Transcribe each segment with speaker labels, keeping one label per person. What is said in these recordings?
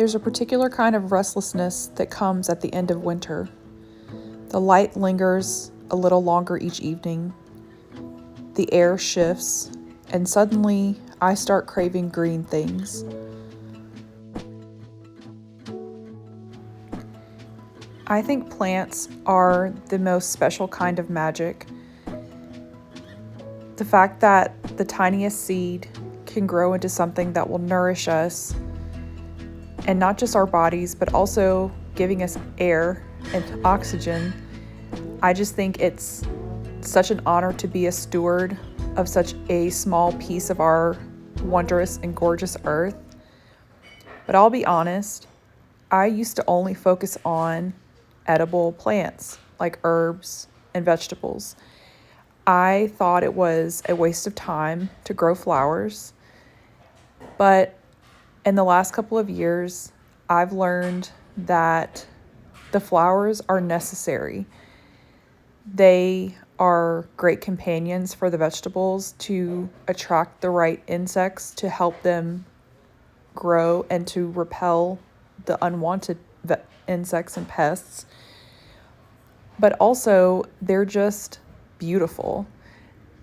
Speaker 1: There's a particular kind of restlessness that comes at the end of winter. The light lingers a little longer each evening. The air shifts, and suddenly I start craving green things. I think plants are the most special kind of magic. The fact that the tiniest seed can grow into something that will nourish us, and not just our bodies, but also giving us air and oxygen. I just think it's such an honor to be a steward of such a small piece of our wondrous and gorgeous earth. But I'll be honest, I used to only focus on edible plants like herbs and vegetables. I thought it was a waste of time to grow flowers, but in the last couple of years, I've learned that the flowers are necessary. They are great companions for the vegetables to attract the right insects to help them grow and to repel the unwanted insects and pests. But also, they're just beautiful.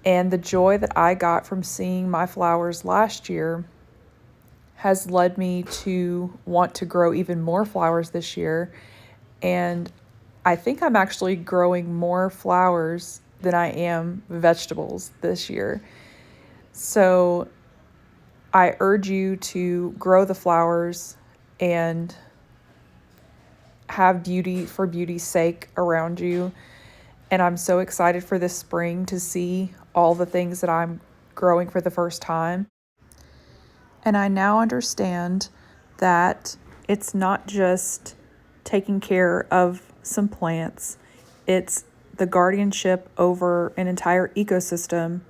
Speaker 1: And the joy that I got from seeing my flowers last year has led me to want to grow even more flowers this year. And I think I'm actually growing more flowers than I am vegetables this year. So I urge you to grow the flowers and have beauty for beauty's sake around you. And I'm so excited for this spring to see all the things that I'm growing for the first time. And I now understand that it's not just taking care of some plants, it's the guardianship over an entire ecosystem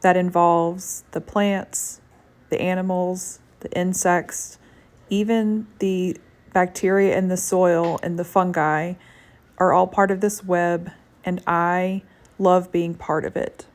Speaker 1: that involves the plants, the animals, the insects, even the bacteria in the soil and the fungi are all part of this web, and I love being part of it.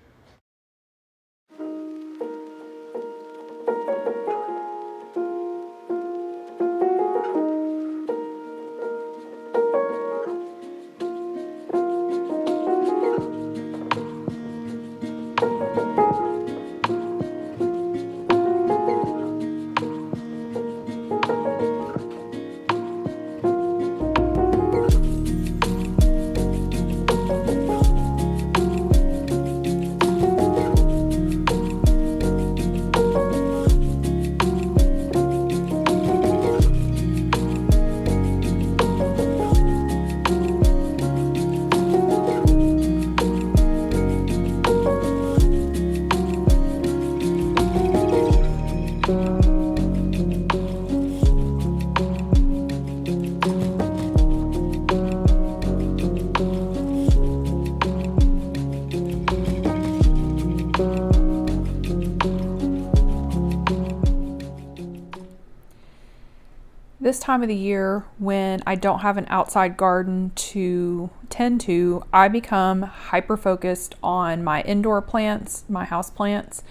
Speaker 1: This time of the year, when I don't have an outside garden to tend to, I become hyper-focused on my indoor plants, my house plants,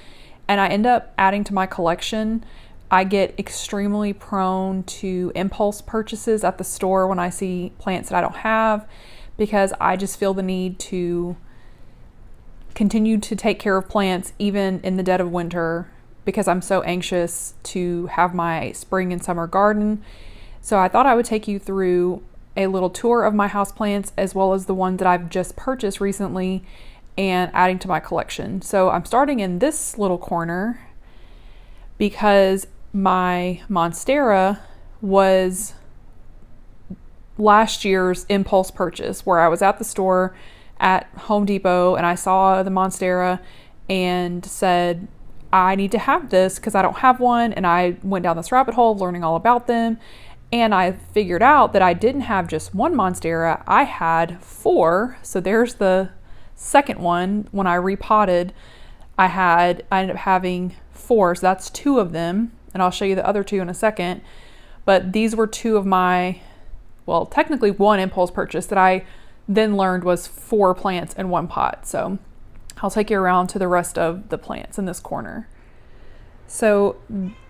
Speaker 1: and I end up adding to my collection. I get extremely prone to impulse purchases at the store when I see plants that I don't have, because I just feel the need to continue to take care of plants even in the dead of winter, because I'm so anxious to have my spring and summer garden. So I thought I would take you through a little tour of my houseplants, as well as the ones that I've just purchased recently and adding to my collection. So I'm starting in this little corner because my Monstera was last year's impulse purchase, where I was at the store at Home Depot and I saw the Monstera and said, I need to have this because I don't have one. And I went down this rabbit hole of learning all about them. And I figured out that I didn't have just one Monstera, I had 4. So there's the second one. When I repotted, I ended up having 4. So that's 2 of them. And I'll show you the other 2 in a second. But these were 2 of my, well, technically 1 impulse purchase that I then learned was 4 plants in 1 pot. So I'll take you around to the rest of the plants in this corner. So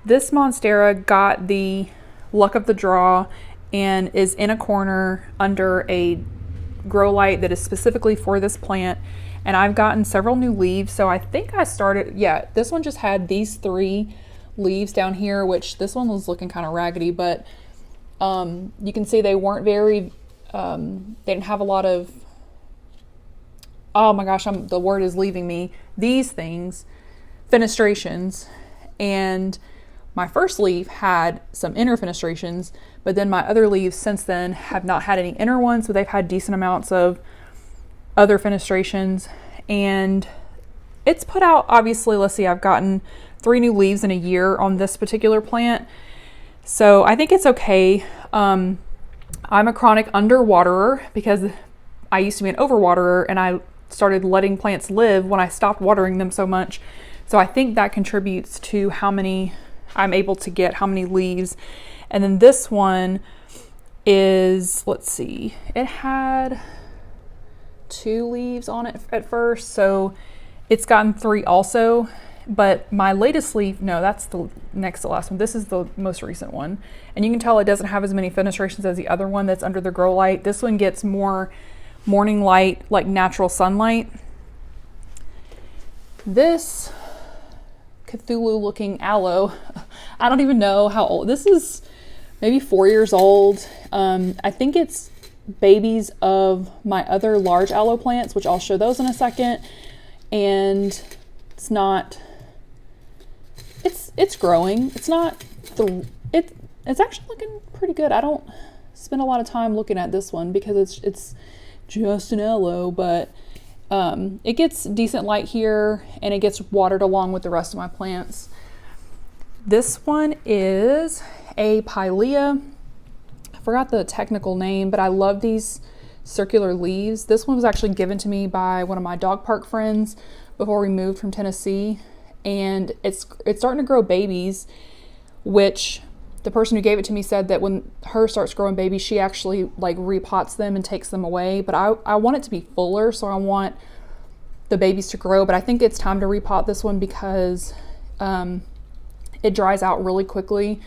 Speaker 1: this Monstera got the luck of the draw and is in a corner under a grow light that is specifically for this plant. And I've gotten several new leaves. So I think I started, yeah, this one just had these 3 leaves down here, which this one was looking kind of raggedy, but you can see they weren't very, they didn't have a lot of, oh my gosh, the word is leaving me, these things, fenestrations. And my first leaf had some inner fenestrations, but then my other leaves since then have not had any inner ones, but they've had decent amounts of other fenestrations. And it's put out, obviously, let's see, I've gotten 3 new leaves in a year on this particular plant. So I think it's okay. I'm a chronic underwaterer because I used to be an overwaterer, and I started letting plants live when I stopped watering them so much. So I think that contributes to how many I'm able to get, how many leaves. And then this one is, let's see, it had 2 leaves on it at first, so it's gotten 3 also. But my latest leaf, no, that's the next to last one. This is the most recent one. And you can tell it doesn't have as many fenestrations as the other one that's under the grow light. This one gets more morning light, like natural sunlight. This Cthulhu looking aloe, I don't even know how old. This is maybe 4 years old. I think it's babies of my other large aloe plants, which I'll show those in a second. And it's not, it's growing. It's not, it's actually looking pretty good. I don't spend a lot of time looking at this one because it's just an aloe, but it gets decent light here and it gets watered along with the rest of my plants. This one is a pilea. I forgot the technical name, but I love these circular leaves. This one was actually given to me by one of my dog park friends before we moved from Tennessee, and it's starting to grow babies, which the person who gave it to me said that when hers starts growing babies, she actually like repots them and takes them away. But I want it to be fuller, so I want the babies to grow. But I think it's time to repot this one because it dries out really quickly,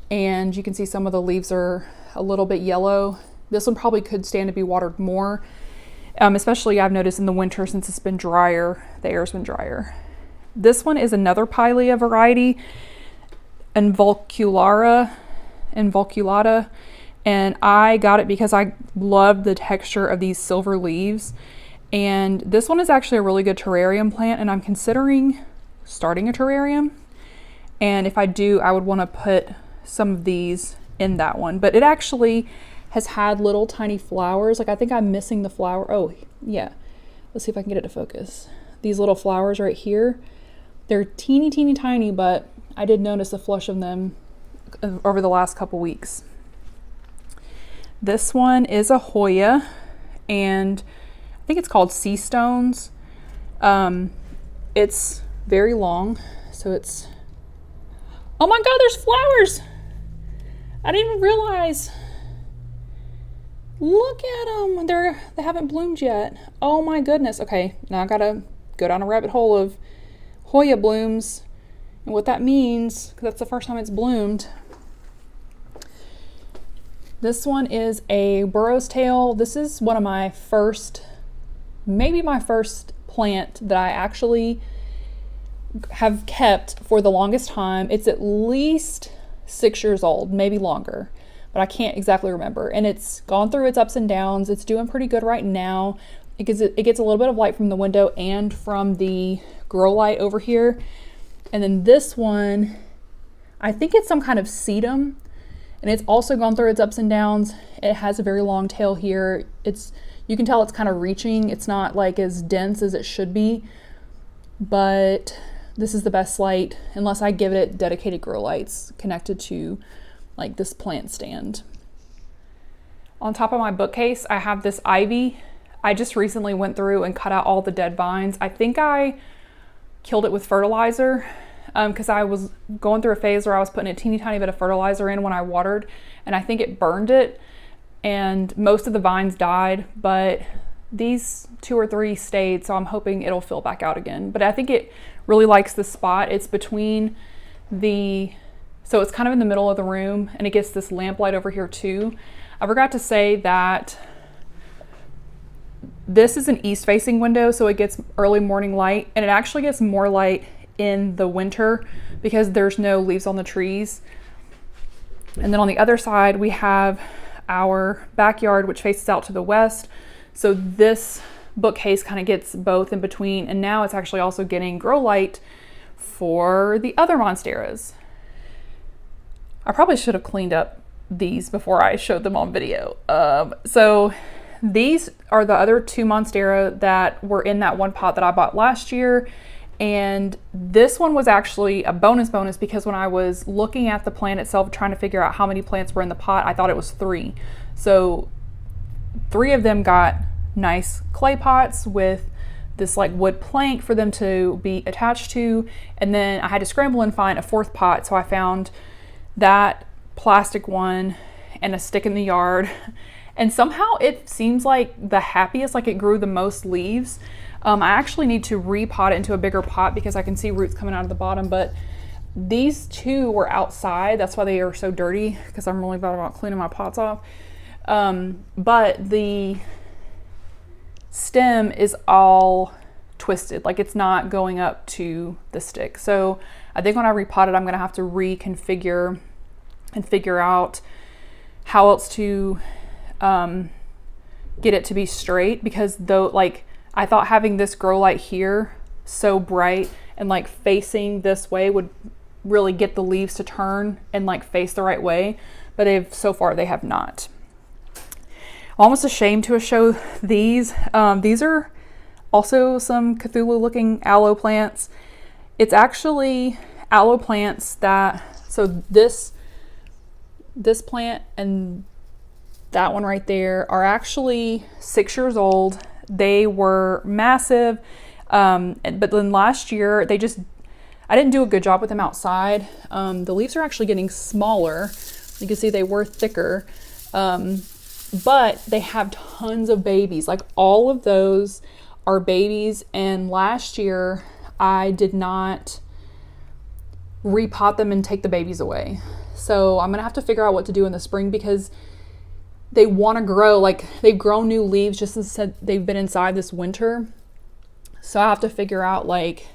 Speaker 1: and you can see some of the leaves are a little bit yellow. This one probably could stand to be watered more, especially I've noticed in the winter since it's been drier, the air's been drier. This one is another pilea variety, Involucrata, and I got it because I love the texture of these silver leaves. And this one is actually a really good terrarium plant, and I'm considering starting a terrarium. And if I do, I would want to put some of these in that one. But it actually has had little tiny flowers. Like I think I'm missing the flower. Oh yeah, let's see if I can get it to focus. These little flowers right here, they're teeny tiny, but I did notice a flush of them over the last couple weeks. This one is a Hoya, and I think it's called Sea Stones. It's very long, so it's, oh my God, there's flowers. I didn't even realize. Look at them. They haven't bloomed yet. Oh my goodness. Okay, now I gotta go down a rabbit hole of Hoya blooms and what that means, because that's the first time it's bloomed. This one is a burro's tail. This is one of my first, maybe my first plant that I actually have kept for the longest time. It's at least 6 years old, maybe longer, but I can't exactly remember. And it's gone through its ups and downs. It's doing pretty good right now. It gets a little bit of light from the window and from the grow light over here. And then this one, I think it's some kind of sedum, and it's also gone through its ups and downs. It has a very long tail here. You can tell it's kind of reaching. It's not like as dense as it should be, but this is the best light unless I give it dedicated grow lights connected to like this plant stand. On top of my bookcase, I have this ivy. I just recently went through and cut out all the dead vines. I think I killed it with fertilizer because I was going through a phase where I was putting a teeny tiny bit of fertilizer in when I watered, and I think it burned it, and most of the vines died, but these 2 or 3 stayed, so I'm hoping it'll fill back out again. But I think it really likes the spot. It's between the So it's kind of in the middle of the room, and it gets this lamp light over here too. I forgot to say that this is an east facing window, so it gets early morning light, and it actually gets more light in the winter because there's no leaves on the trees. And then on the other side, we have our backyard, which faces out to the west. So this bookcase kind of gets both in between, and now it's actually also getting grow light for the other monsteras. I probably should have cleaned up these before I showed them on video. So these are the other 2 monstera that were in that one pot that I bought last year. And this one was actually a bonus because when I was looking at the plant itself, trying to figure out how many plants were in the pot, I thought it was 3. So 3 of them got nice clay pots with this like wood plank for them to be attached to. And then I had to scramble and find a 4th pot. So I found that plastic one and a stick in the yard. And somehow it seems like the happiest, like it grew the most leaves. I actually need to repot it into a bigger pot because I can see roots coming out of the bottom, but these 2 were outside. That's why they are so dirty, because I'm really bad about cleaning my pots off. But the stem is all twisted, like it's not going up to the stick. So I think when I repot it, I'm gonna have to reconfigure and figure out how else to get it to be straight, because though, like, I thought having this grow light here so bright and like facing this way would really get the leaves to turn and like face the right way, but so far they have not. I'm almost ashamed to show these. These are also some Cthulhu looking aloe plants. It's actually aloe plants so this plant and that one right there are actually 6 years old. They were massive, but then last year I didn't do a good job with them outside. The leaves are actually getting smaller. You can see they were thicker, but they have tons of babies. Like all of those are babies, and last year I did not repot them and take the babies away. So I'm gonna have to figure out what to do in the spring, because they want to grow, like they've grown new leaves just as they've been inside this winter. So I have to figure out like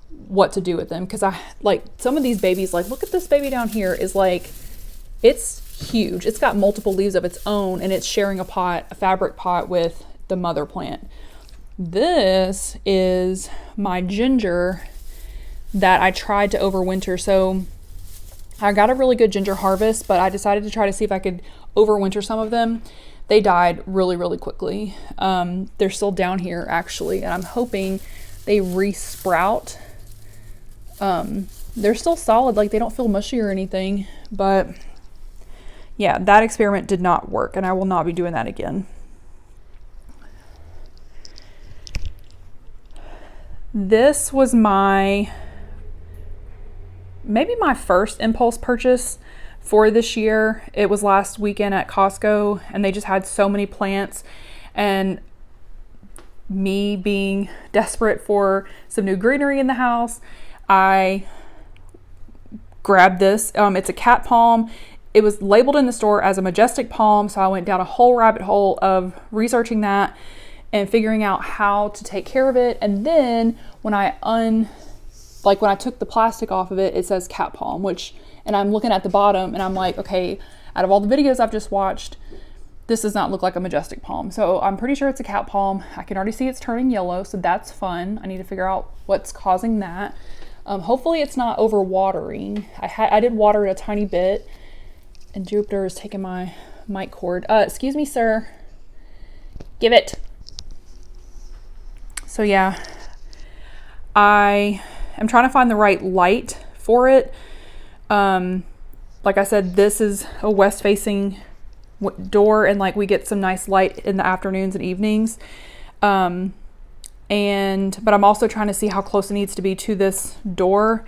Speaker 1: what to do with them, because I like some of these babies, like look at this baby down here, is like, it's huge. It's got multiple leaves of its own, and it's sharing a fabric pot with the mother plant. This is my ginger that I tried to overwinter. So I got a really good ginger harvest, but I decided to try to see if I could overwinter some of them. They died really, really quickly. They're still down here actually, and I'm hoping they re-sprout. They're still solid, like they don't feel mushy or anything, but yeah, that experiment did not work, and I will not be doing that again. This was maybe my first impulse purchase for this year. It was last weekend at Costco, and they just had so many plants, and me being desperate for some new greenery in the house, I grabbed this. It's a cat palm. It was labeled in the store as a majestic palm, so I went down a whole rabbit hole of researching that and figuring out how to take care of it. And then when I took the plastic off of it, it says cat palm, and I'm looking at the bottom and I'm like, okay, out of all the videos I've just watched, this does not look like a majestic palm. So I'm pretty sure it's a cat palm. I can already see it's turning yellow, so that's fun. I need to figure out what's causing that. Hopefully it's not over watering. I did water it a tiny bit, and Jupiter is taking my mic cord. Excuse me, sir. Give it. So yeah, I am trying to find the right light for it. Like I said, this is a west facing door, and like we get some nice light in the afternoons and evenings. But I'm also trying to see how close it needs to be to this door.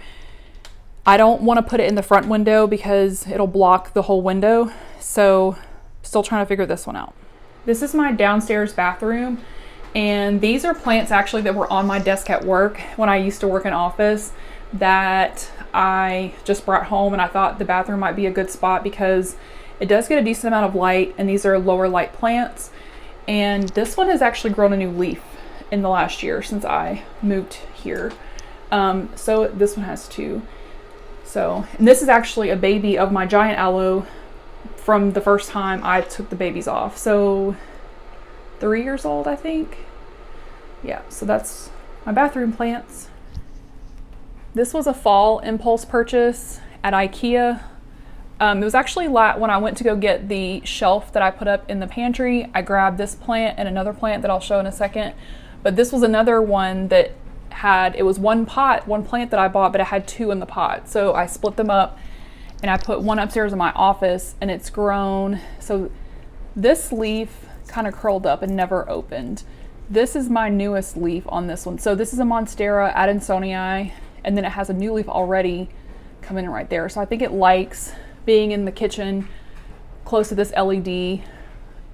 Speaker 1: I don't want to put it in the front window because it'll block the whole window. So still trying to figure this one out. This is my downstairs bathroom. And these are plants actually that were on my desk at work when I used to work in office. that I just brought home, and I thought the bathroom might be a good spot because it does get a decent amount of light, and these are lower light plants. And this one has actually grown a new leaf in the last year since I moved here. So this one has two. So, and this is actually a baby of my giant aloe from the first time I took the babies off. So 3 years old, I think. Yeah, so that's my bathroom plants. This was a fall impulse purchase at IKEA. It was actually when I went to go get the shelf that I put up in the pantry, I grabbed this plant and another plant that I'll show in a second. But this was another one that it was one plant that I bought, but it had two in the pot. So I split them up and I put one upstairs in my office, and it's grown. So this leaf kind of curled up and never opened. This is my newest leaf on this one. So this is a Monstera Adansonii, and then it has a new leaf already coming right there. So I think it likes being in the kitchen close to this LED.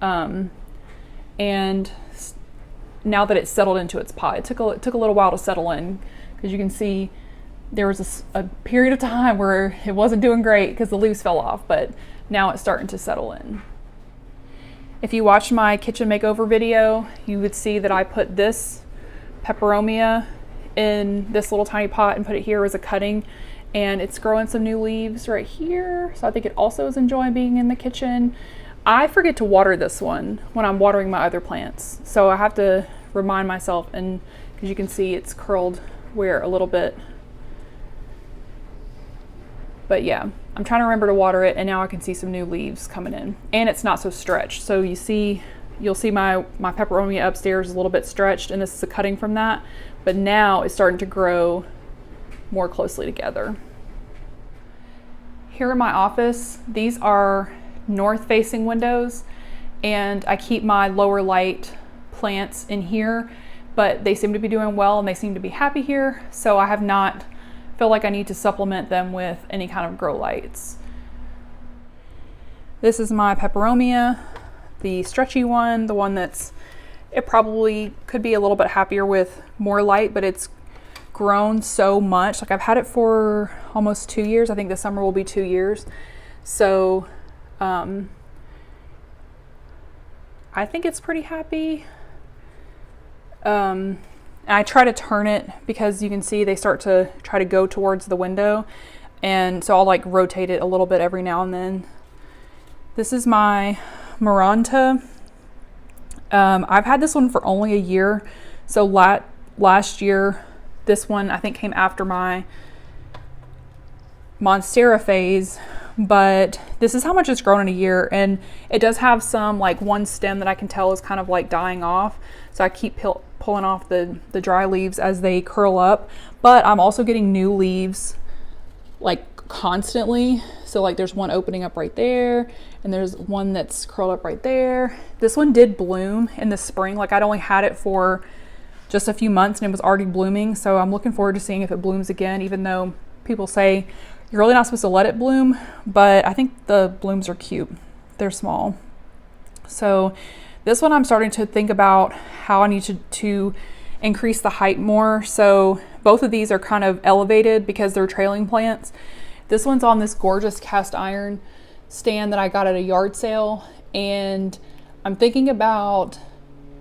Speaker 1: And now that it's settled into its pot, it took a little while to settle in, because you can see there was a period of time where it wasn't doing great because the leaves fell off, but now it's starting to settle in. If you watched my kitchen makeover video, you would see that I put this peperomia in this little tiny pot and put it here as a cutting, and it's growing some new leaves right here. So I think it also is enjoying being in the kitchen. I forget to water this one when I'm watering my other plants, so I have to remind myself, and because you can see it's curled a little bit. But yeah, I'm trying to remember to water it, and now I can see some new leaves coming in, and it's not so stretched. So you'll see my peperomia upstairs is a little bit stretched, and this is a cutting from that, but now it's starting to grow more closely together. Here in my office, these are north facing windows, and I keep my lower light plants in here, but they seem to be doing well and they seem to be happy here. So I have not feel like I need to supplement them with any kind of grow lights. This is my peperomia, the stretchy one, the one it probably could be a little bit happier with more light, but it's grown so much. Like, I've had it for almost 2 years. I think this summer will be 2 years. So I think it's pretty happy. And I try to turn it because you can see they start to try to go towards the window. And so I'll like rotate it a little bit every now and then. This is my Maranta. I've had this one for only a year. So last year, this one I think came after my Monstera phase, but this is how much it's grown in a year. And it does have some, like, one stem that I can tell is kind of like dying off. So I keep pulling off the dry leaves as they curl up, but I'm also getting new leaves like constantly. So like there's one opening up right there, and there's one that's curled up right there. This one did bloom in the spring. Like, I'd only had it for just a few months and it was already blooming. So I'm looking forward to seeing if it blooms again, even though people say you're really not supposed to let it bloom, but I think the blooms are cute. They're small. So this one I'm starting to think about how I need to increase the height more. So both of these are kind of elevated because they're trailing plants. This one's on this gorgeous cast iron stand that I got at a yard sale, and I'm thinking about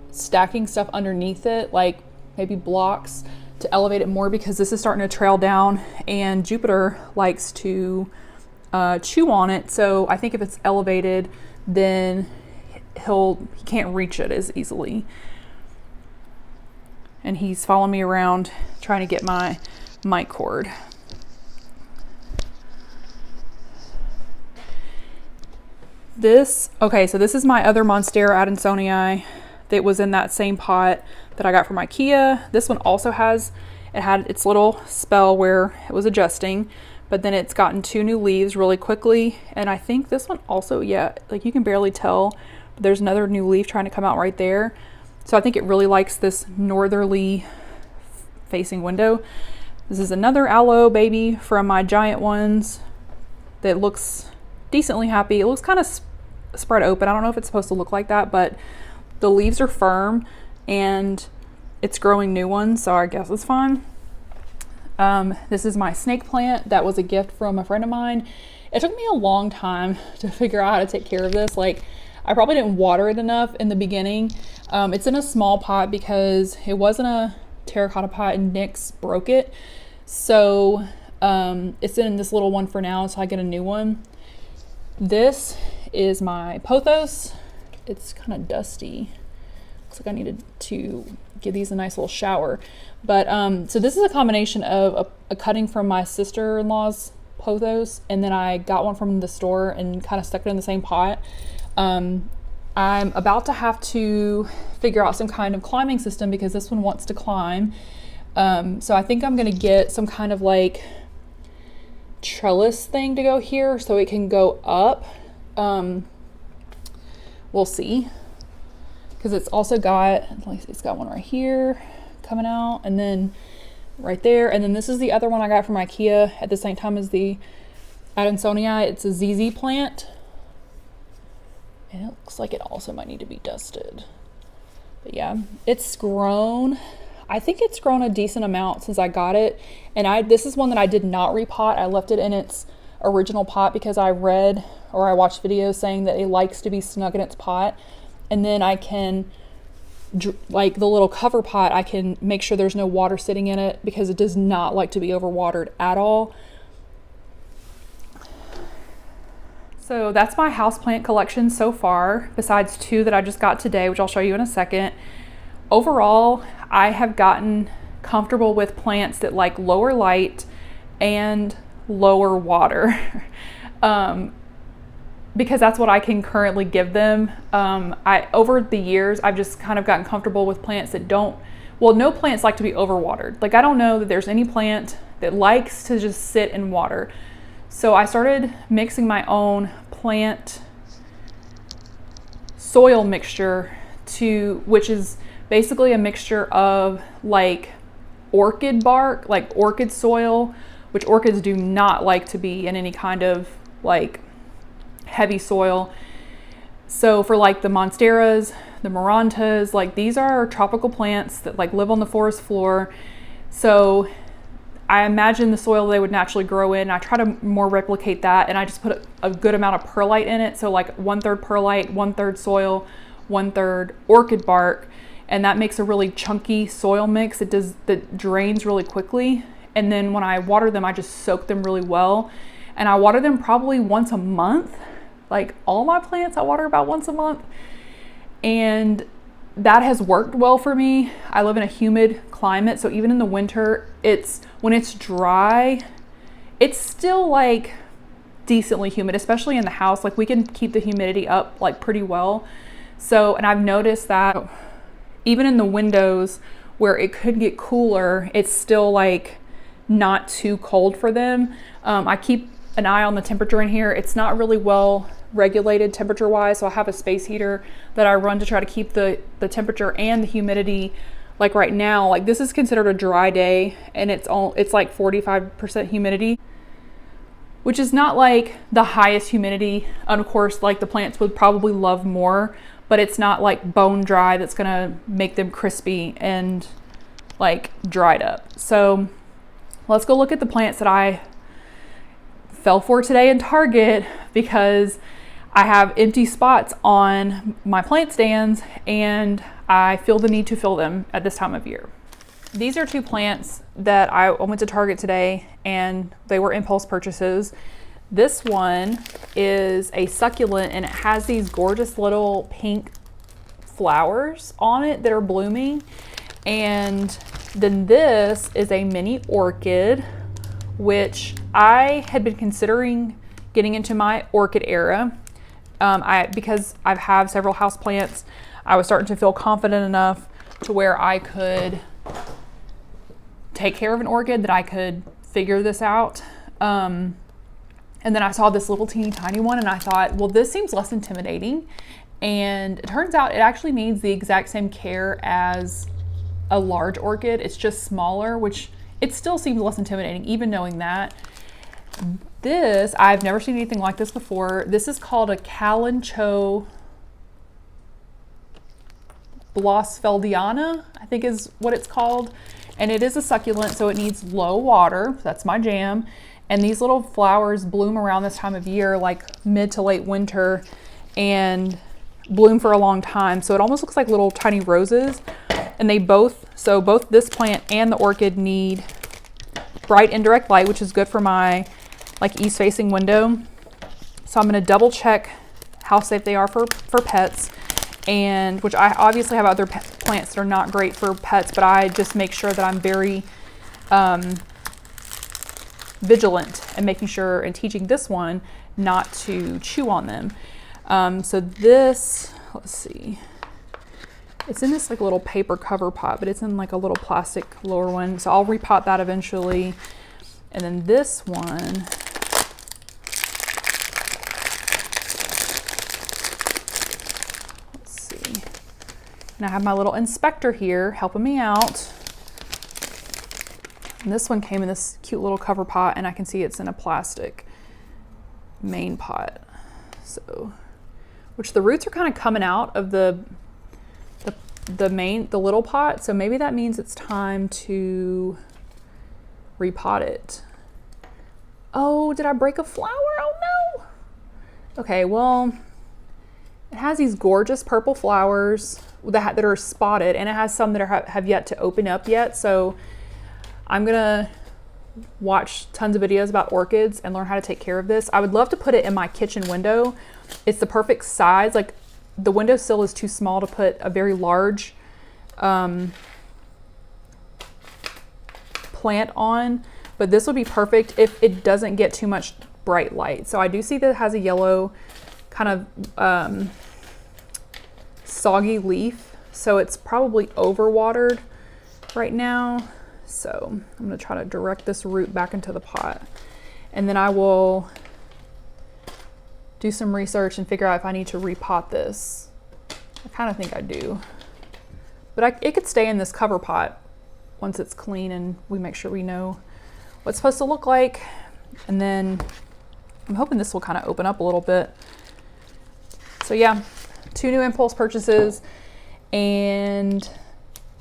Speaker 1: stacking stuff underneath it, like maybe blocks, to elevate it more, because this is starting to trail down and Jupiter likes to chew on it. So I think if it's elevated, then he can't reach it as easily. And he's following me around trying to get my mic cord. So this is my other Monstera Adansonii that was in that same pot that I got from IKEA. This one also had its little spell where it was adjusting, but then it's gotten 2 new leaves really quickly. And I think this one also, yeah, like you can barely tell, but there's another new leaf trying to come out right there. So I think it really likes this northerly facing window. This is another aloe baby from my giant ones that looks decently happy. It looks kind of spread open. I don't know if it's supposed to look like that, but the leaves are firm and it's growing new ones, so I guess it's fine.
Speaker 2: This is my snake plant that was a gift from a friend of mine. It took me a long time to figure out how to take care of this. Like, I probably didn't water it enough in the beginning. It's in a small pot because it wasn't a terracotta pot and Nyx broke it. So it's in this little one for now, so I get a new one. This is my pothos. It's kind of dusty. Looks like I needed to give these a nice little shower. But so this is a combination of a cutting from my sister-in-law's pothos, and then I got one from the store and kind of stuck it in the same pot. I'm about to have to figure out some kind of climbing system because this one wants to climb. So I think I'm gonna get some kind of like trellis thing to go here so it can go up. We'll see, because it's also got, it's got one right here coming out, and then right there, and then this is the other one I got from IKEA at the same time as the Adansonii. It's a ZZ plant, and it looks like it also might need to be dusted. But yeah, it's grown. I think it's grown a decent amount since I got it, and this is one that I did not repot. I left it in its original pot because I read or I watched videos saying that it likes to be snug in its pot, and then I can, like the little cover pot, I can make sure there's no water sitting in it because it does not like to be overwatered at all. So that's my houseplant collection so far, besides 2 that I just got today, which I'll show you in a second. Overall, I have gotten comfortable with plants that like lower light and lower water. Because that's what I can currently give them. Over the years, I've just kind of gotten comfortable with plants that don't, well, no plants like to be overwatered. Like, I don't know that there's any plant that likes to just sit in water. So I started mixing my own plant soil mixture which is basically a mixture of like orchid bark, like orchid soil, which orchids do not like to be in any kind of like heavy soil. So for like the monsteras, the marantas, like these are tropical plants that like live on the forest floor. So I imagine the soil they would naturally grow in. I try to more replicate that, and I just put a good amount of perlite in it. So like 1/3 perlite, 1/3 soil, 1/3 orchid bark, and that makes a really chunky soil mix. That drains really quickly. And then when I water them, I just soak them really well. And I water them probably once a month. Like all my plants, I water about once a month. And that has worked well for me. I live in a humid climate, so even in the winter, when it's dry, it's still like decently humid, especially in the house. Like we can keep the humidity up like pretty well. So, and I've noticed that even in the windows where it could get cooler, it's still like not too cold for them. I keep an eye on the temperature in here. It's not really well regulated temperature wise, so I have a space heater that I run to try to keep the temperature and the humidity. Like right now, like this is considered a dry day, and it's like 45% humidity, which is not like the highest humidity. And of course, like the plants would probably love more, but it's not like bone dry that's gonna make them crispy and like dried up. So let's go look at the plants that I fell for today in Target, because I have empty spots on my plant stands and I feel the need to fill them at this time of year. These are 2 plants that I went to Target today and they were impulse purchases. This one is a succulent and it has these gorgeous little pink flowers on it that are blooming. And then this is a mini orchid, which I had been considering getting into my orchid era. Because I have several house plants, I was starting to feel confident enough to where I could take care of an orchid, that I could figure this out. And then I saw this little teeny tiny one and I thought, well, this seems less intimidating. And it turns out it actually needs the exact same care as a large orchid. It's just smaller, which it still seems less intimidating, even knowing that. This, I've never seen anything like this before. This is called a Kalanchoe Blossfeldiana, I think is what it's called. and it is a succulent, so it needs low water. That's my jam. And these little flowers bloom around this time of year, like mid to late winter, and bloom for a long time. So it almost looks like little tiny roses. And they both this plant and the orchid need bright indirect light, which is good for my like east facing window. So I'm going to double check how safe they are for pets, and which I obviously have other plants that are not great for pets, but I just make sure that I'm very vigilant and making sure and teaching this one not to chew on them. So this, let's see, it's in this like little paper cover pot, but it's in like a little plastic lower one. So I'll repot that eventually. And then this one, let's see. And I have my little inspector here helping me out. And this one came in this cute little cover pot, and I can see it's in a plastic main pot. So, which the roots are kind of coming out of the little pot. So maybe that means it's time to repot it. Oh, did I break a flower? Oh no. Okay, well, it has these gorgeous purple flowers that are spotted, and it has some that have yet to open up yet. So I'm gonna watch tons of videos about orchids and learn how to take care of this. I would love to put it in my kitchen window. It's the perfect size. Like the windowsill is too small to put a very large plant on, but this would be perfect if it doesn't get too much bright light. So I do see that it has a yellow kind of soggy leaf, so it's probably overwatered right now. So I'm going to try to direct this root back into the pot, and then I will do some research and figure out if I need to repot this. I kind of think I do, but it could stay in this cover pot once it's clean and we make sure we know what it's supposed to look like. And then I'm hoping this will kind of open up a little bit. So yeah, 2 new impulse purchases and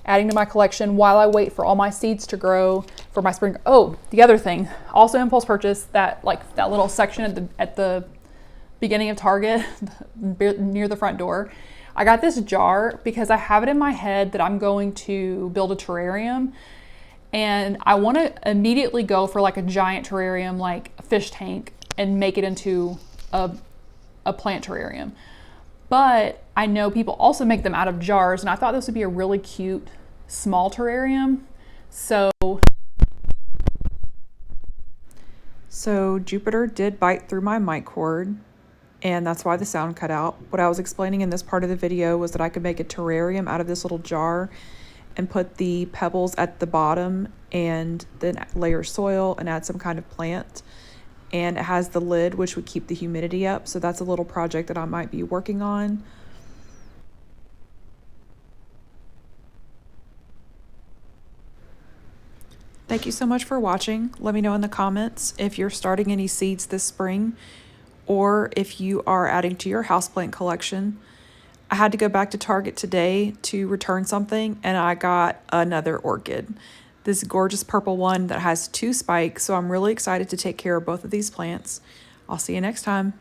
Speaker 2: adding to my collection while I wait for all my seeds to grow for my spring. Oh, the other thing, also impulse purchase, that little section at the beginning of Target near the front door. I got this jar because I have it in my head that I'm going to build a terrarium, and I want to immediately go for like a giant terrarium, like a fish tank, and make it into a plant terrarium. But I know people also make them out of jars, and I thought this would be a really cute small terrarium. So
Speaker 1: Jupiter did bite through my mic cord, and that's why the sound cut out. What I was explaining in this part of the video was that I could make a terrarium out of this little jar and put the pebbles at the bottom and then layer soil and add some kind of plant. And it has the lid, which would keep the humidity up. So that's a little project that I might be working on. Thank you so much for watching. Let me know in the comments if you're starting any seeds this spring, or if you are adding to your houseplant collection. I had to go back to Target today to return something, and I got another orchid. This gorgeous purple one that has 2 spikes, so I'm really excited to take care of both of these plants. I'll see you next time.